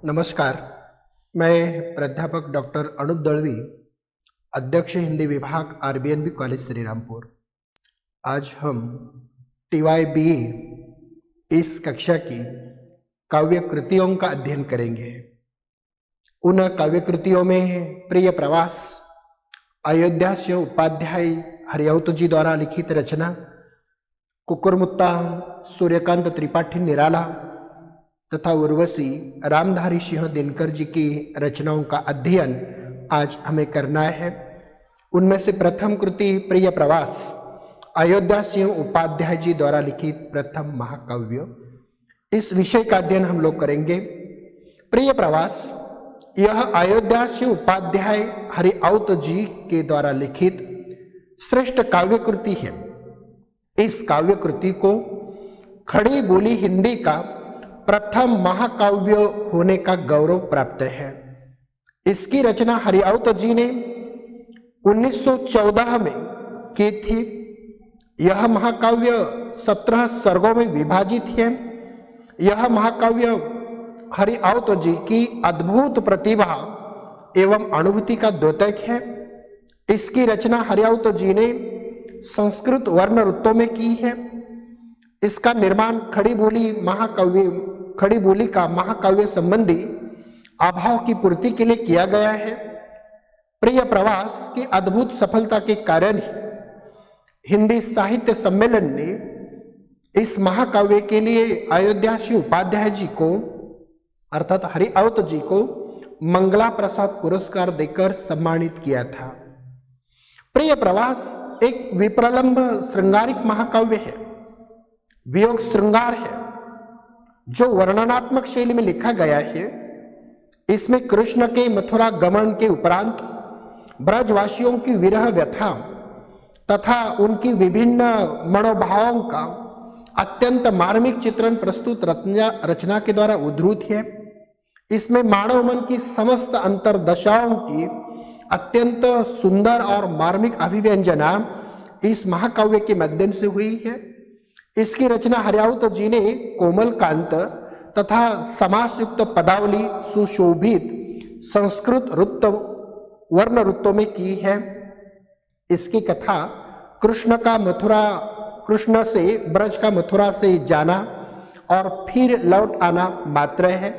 नमस्कार। मैं प्राध्यापक डॉक्टर अनूप दळवी, अध्यक्ष हिंदी विभाग आरबीएनबी कॉलेज श्रीरामपुर। आज हम टीवाई बीए इस कक्षा की काव्य कृतियों का अध्ययन करेंगे। उन काव्य कृतियों में प्रिय प्रवास अयोध्या से उपाध्याय हरियावत जी द्वारा लिखित रचना, कुकुरमुत्ता सूर्यकांत त्रिपाठी निराला तथा उर्वशी रामधारी सिंह दिनकर जी की रचनाओं का अध्ययन आज हमें करना है। उनमें से प्रथम कृति प्रिय प्रवास अयोध्या सिंह उपाध्याय जी द्वारा लिखित प्रथम महाकाव्य, इस विषय का अध्ययन हम लोग करेंगे। प्रिय प्रवास यह अयोध्या सिंह उपाध्याय हरियावत जी के द्वारा लिखित श्रेष्ठ काव्य कृति है। इस काव्य कृति को खड़ी बोली हिंदी का प्रथम महाकाव्य होने का गौरव प्राप्त है। इसकी रचना हरियावत जी ने 1914 में की थी। यह महाकाव्य 17 सर्गों में विभाजित है। यह महाकाव्य हरियावत जी की अद्भुत प्रतिभा एवं अनुभूति का द्योतक है। इसकी रचना हरियावत जी ने संस्कृत वर्ण रुत्तों में की है। इसका निर्माण खड़ी बोली का महाकाव्य संबंधी अभाव की पूर्ति के लिए किया गया है। प्रिय प्रवास की अद्भुत सफलता के कारण हिंदी साहित्य सम्मेलन ने इस महाकाव्य के लिए अयोध्या सिंह उपाध्याय जी को अर्थात हरियावत जी को मंगला प्रसाद पुरस्कार देकर सम्मानित किया था। प्रिय प्रवास एक विप्रलंब श्रृंगारिक महाकाव्य है, वियोग श्रृंगार है, जो वर्णनात्मक शैली में लिखा गया है। इसमें कृष्ण के मथुरा गमन के उपरांत ब्रजवासियों की विरह व्यथा तथा उनकी विभिन्न मनोभावों का अत्यंत मार्मिक चित्रण प्रस्तुत रचना के द्वारा उद्धृत है। इसमें मानव मन की समस्त अंतर्दशाओं की अत्यंत सुंदर और मार्मिक अभिव्यंजना इस महाकाव्य के माध्यम से हुई है। इसकी रचना हरियावत जी ने कोमल कांत तथा समासयुक्त पदावली सुशोभित संस्कृत वर्ण रुत्तों में की है। इसकी कथा कृष्ण से ब्रज का मथुरा से जाना और फिर लौट आना मात्र है,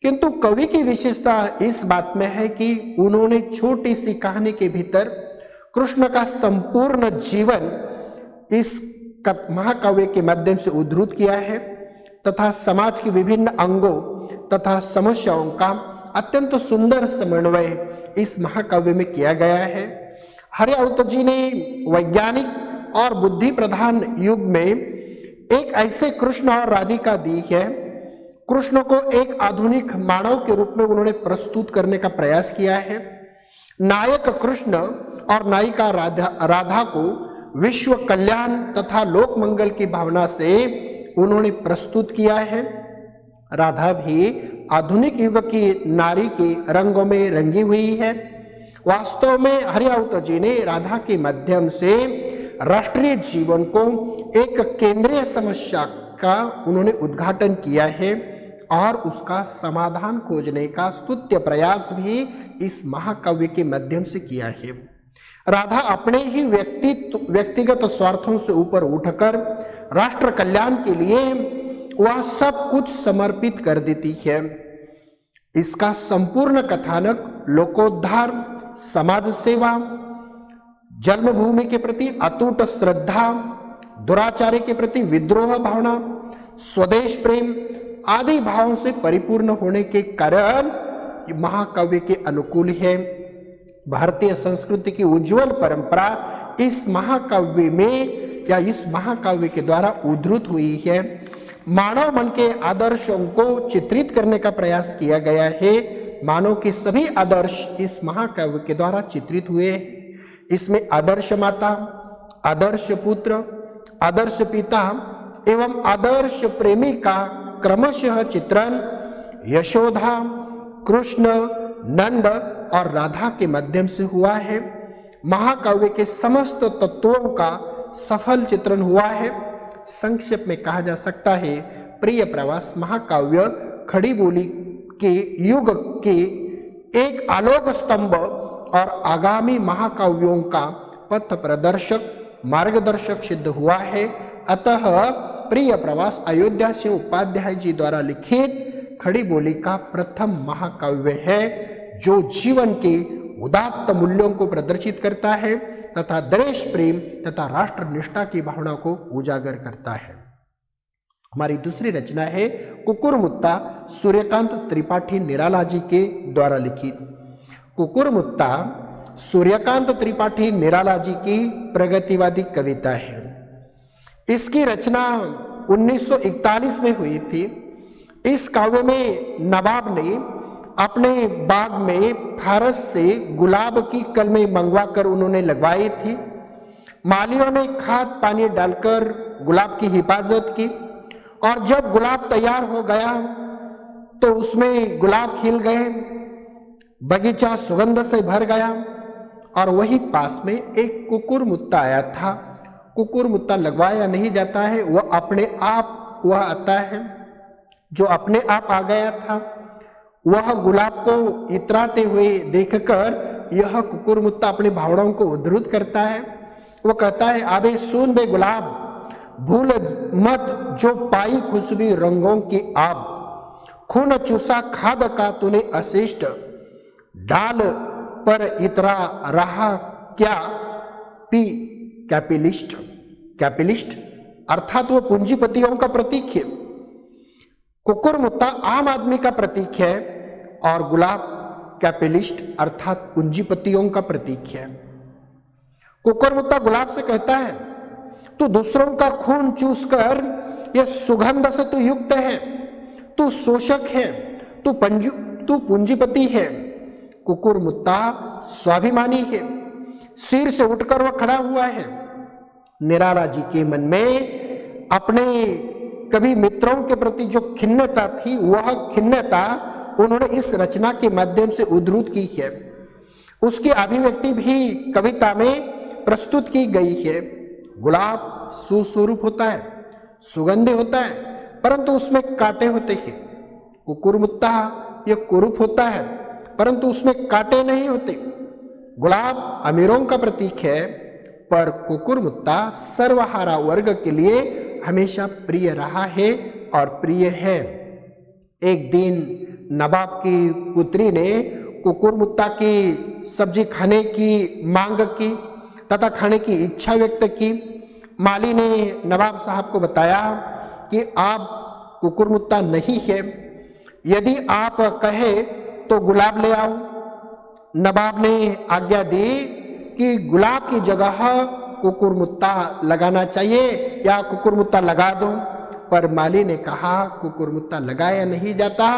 किंतु कवि की विशेषता इस बात में है कि उन्होंने छोटी सी कहानी के भीतर कृष्ण का संपूर्ण जीवन इस महाकाव्य के माध्यम से उद्धृत किया है तथा समाज के विभिन्न अंगों तथा समस्याओं का अत्यंत सुंदर समन्वय इस महाकाव्य में किया गया है। हरियावत जी ने वैज्ञानिक और बुद्धि प्रधान युग में एक ऐसे कृष्ण और राधिका दी है। कृष्ण को एक आधुनिक मानव के रूप में उन्होंने प्रस्तुत करने का प्रयास किया है। नायक कृष्ण और नायिका राधा को विश्व कल्याण तथा लोक मंगल की भावना से उन्होंने प्रस्तुत किया है। राधा भी आधुनिक युग की नारी के रंगों में रंगी हुई है। वास्तव में हरियावत जी ने राधा के माध्यम से राष्ट्रीय जीवन को एक केंद्रीय समस्या का उन्होंने उद्घाटन किया है और उसका समाधान खोजने का स्तुत्य प्रयास भी इस महाकाव्य के माध्यम से किया है। राधा अपने ही व्यक्तिगत स्वार्थों से ऊपर उठकर राष्ट्र कल्याण के लिए वह सब कुछ समर्पित कर देती है। इसका संपूर्ण कथानक लोकोद्धार, समाज सेवा, जन्मभूमि के प्रति अटूट श्रद्धा, दुराचार्य के प्रति विद्रोह भावना, स्वदेश प्रेम आदि भावों से परिपूर्ण होने के कारण महाकाव्य के अनुकूल है। भारतीय संस्कृति की उज्जवल परंपरा इस महाकाव्य में या इस महाकाव्य के द्वारा उद्धृत हुई है। मानव मन के आदर्शों को चित्रित करने का प्रयास किया गया है। मानव के सभी आदर्श इस महाकाव्य के द्वारा चित्रित हुए हैं। इसमें आदर्श माता, आदर्श पुत्र, आदर्श पिता एवं आदर्श प्रेमी का क्रमशः चित्रण यशोदा, कृष्ण, नंद और राधा के माध्यम से हुआ है। महाकाव्य के समस्त तत्वों का सफल चित्रण हुआ है। संक्षेप में कहा जा सकता है, प्रिय प्रवास महाकाव्य खड़ी बोली के युग के एक आलोक स्तंभ और आगामी महाकाव्यों का पथ प्रदर्शक मार्गदर्शक सिद्ध हुआ है। अतः प्रिय प्रवास अयोध्या सिंह उपाध्याय जी द्वारा लिखित खड़ी बोली का प्रथम महाकाव्य है, जो जीवन के उदात्त मूल्यों को प्रदर्शित करता है तथा देश प्रेम तथा राष्ट्र निष्ठा की भावना को उजागर करता है। हमारी दूसरी रचना है कुकुरमुत्ता, सूर्यकांत त्रिपाठी निराला जी के द्वारा लिखित। कुकुरमुत्ता सूर्यकांत त्रिपाठी निराला जी की प्रगतिवादी कविता है। इसकी रचना 1941 में हुई थी। इस काव्य में नवाब ने अपने बाग में फारस से गुलाब की कलमें मंगवाकर उन्होंने लगवाई थी। मालियों ने खाद पानी डालकर गुलाब की हिफाजत की और जब गुलाब तैयार हो गया तो उसमें गुलाब खिल गए, बगीचा सुगंध से भर गया और वही पास में एक कुकुरमुत्ता आया था। कुकुरमुत्ता लगवाया नहीं जाता है, वह अपने आप वह आता है। जो अपने आप आ गया था वह गुलाब को इतराते हुए देखकर यह कुकुरमुत्ता अपनी भावनाओं को उद्धृत करता है। वो कहता है, आबे सुन बे गुलाब, भूल मत जो पाई खुशबू रंगों की आब, खून चूसा खाद का तूने अशिष्ट, डाल पर इतरा रहा क्या पी कैपिलिस्ट। कैपिलिस्ट अर्थात वो पूंजीपतियों का प्रतीक है। कुकुरमुत्ता आम आदमी का प्रतीक है और गुलाब कैपिलिस्ट अर्थात पूंजीपतियों का प्रतीक है। कुकुरमुत्ता गुलाब से कहता है, तू दूसरों का खून चूस कर यह सुगंध से तू युक्त है, तू शोषक है, तू पूंजीपति है। कुकुरमुत्ता स्वाभिमानी है, सिर से उठकर वह खड़ा हुआ है। निराला जी के मन में अपने कभी मित्रों के प्रति जो खिन्नता थी, वह खिन्नता उन्होंने इस रचना के माध्यम से उद्धृत की है। उसकी अभिव्यक्ति भी कविता में प्रस्तुत की गई है। गुलाब सुस्वरूप होता है, सुगंधि होता है, परंतु उसमें कांटे होते हैं। कुकुरमुत्ता यह कुरूप होता है, परंतु उसमें कांटे नहीं होते। गुलाब अमीरों का प्रतीक है, पर कुकुरमुत्ता सर्वहारा वर्ग के लिए हमेशा प्रिय रहा है और प्रिय है। एक दिन नवाब की पुत्री ने कुकुरमुत्ता की सब्जी खाने की मांग की तथा खाने की इच्छा व्यक्त की। माली ने नवाब साहब को बताया कि आप कुकुरमुत्ता नहीं है, यदि आप कहे तो गुलाब ले आओ। नवाब ने आज्ञा दी कि गुलाब की जगह कुकुरमुत्ता लगाना चाहिए या कुकुरमुत्ता लगा दो, पर माली ने कहा कुकुरमुत्ता लगाया नहीं जाता,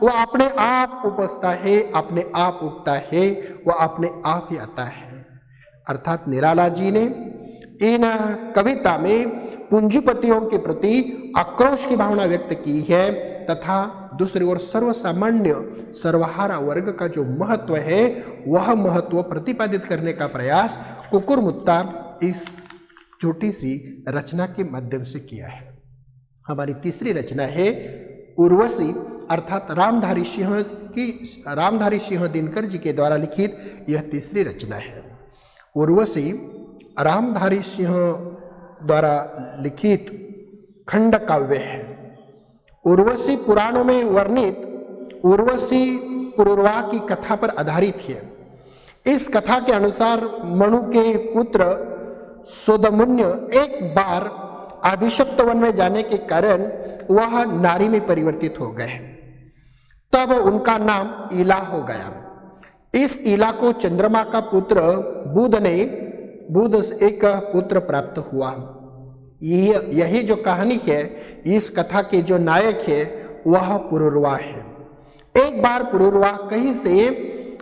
वह अपने आप उपजता है, अपने आप उगता है, वह अपने आप ही आता है। अर्थात निराला जी ने इन कविता में पूंजीपतियों के प्रति आक्रोश की भावना व्यक्त की है तथा दूसरी ओर सर्वसामान्य सर्वहारा वर्ग का जो महत्व है वह महत्व प्रतिपादित करने का प्रयास कुकुरमुत्ता इस छोटी सी रचना के माध्यम से किया है। हमारी तीसरी रचना है उर्वशी अर्थात रामधारी सिंह दिनकर जी के द्वारा लिखित यह तीसरी रचना है। उर्वशी रामधारी सिंह द्वारा लिखित खंड काव्य है। उर्वशी पुराणों में वर्णित उर्वशी पुरुरवा की कथा पर आधारित है। इस कथा के अनुसार मनु के पुत्र सोदमुन्य एक बार अभिशप्त वन में जाने के कारण वह नारी में परिवर्तित हो गए, तब उनका नाम इला हो गया। इस इला को चंद्रमा का पुत्र बुध से एक पुत्र प्राप्त हुआ। यही जो कहानी है, इस कथा के जो नायक है वह पुरुरवा है। एक बार पुरुरवा कहीं से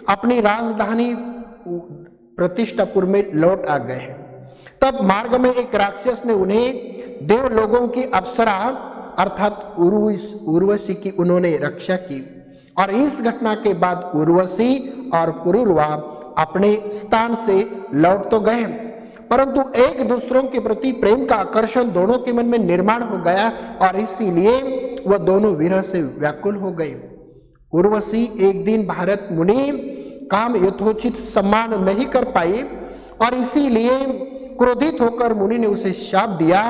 अपनी राजधानी प्रतिष्ठापुर में लौट आ गए। तब मार्ग में एक राक्षस ने उन्हें देवलोगों की अप्सरा अर्थात उर्वशी की उन्होंने रक्षा की और इस घटना के बाद उर्वशी और पुरुरवा अपने स्थान से लौट तो गए, परंतु एक दूसरों के प्रति प्रेम का आकर्षण दोनों के मन में निर्माण हो गया और इसीलिए वह दोनों विरह से व्याकुल हो गए। उर्वशी एक दिन भारत मुनि काम यथोचित सम्मान नहीं कर पाई और इसीलिए क्रोधित होकर मुनि ने उसे शाप दिया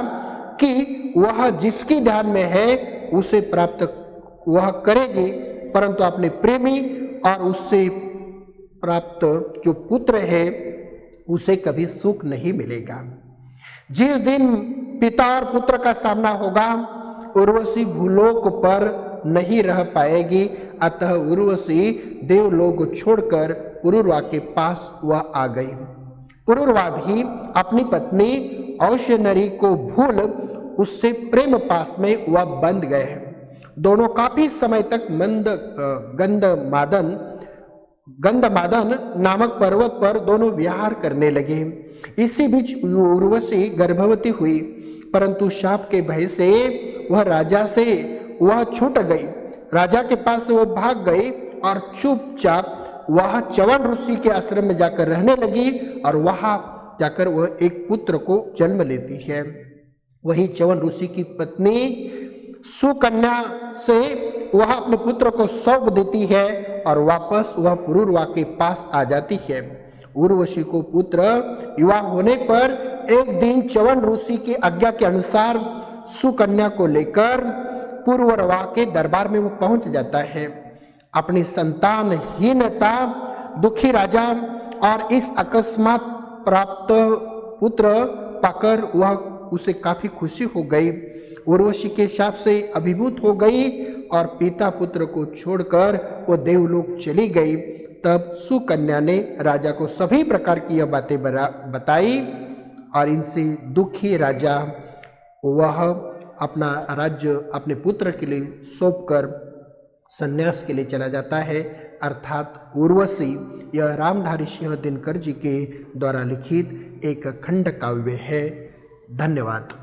कि वह जिसकी ध्यान में है उसे प्राप्त वह करेगी, परंतु अपने प्रेमी और उससे प्राप्त जो पुत्र है उसे कभी सुख नहीं मिलेगा। जिस दिन पिता और पुत्र का सामना होगा उर्वशी भूलोक पर नहीं रह पाएगी, अतः उर्वशी देवलोक छोड़कर पुरुरवा के पास वह आ गई। पुरुरवा भी अपनी पत्नी औशनरी को भूल उससे प्रेम पास में वह बंध गए। दोनों काफी समय तक गंधमादन नामक पर्वत पर दोनों विहार करने लगे। इसी बीच उर्वशी गर्भवती हुई, परंतु शाप के भय से वह राजा से वह छूट गई। राजा के पास वह भाग गई और चुपचाप वह च्यवन ऋषि के आश्रम में जाकर रहने लगी और वहां जाकर वह एक पुत्र को जन्म लेती है। वही च्यवन ऋषि की पत्नी सुकन्या से वह अपने पुत्र को सौंप देती है और वापस वह पुरुरवा के पास आ जाती है। उर्वशी को पुत्र युवा होने पर एक दिन च्यवन ऋषि की आज्ञा के अनुसार सुकन्या को लेकर पुरुरवा के दरबार में वो पहुंच जाता है। अपनी संतानहीनता दुखी राजा और इस अकस्मात प्राप्त पुत्र पाकर वह उसे काफी खुशी हो गई। उर्वशी के शाप से अभिभूत हो गई और पिता पुत्र को छोड़कर वो देवलोक चली गई। तब सुकन्या ने राजा को सभी प्रकार की यह बातें बताई और इनसे दुखी राजा वह अपना राज्य अपने पुत्र के लिए सौंपकर संन्यास के लिए चला जाता है। अर्थात उर्वशी यह रामधारी सिंह दिनकर जी के द्वारा लिखित एक खंड काव्य है। धन्यवाद।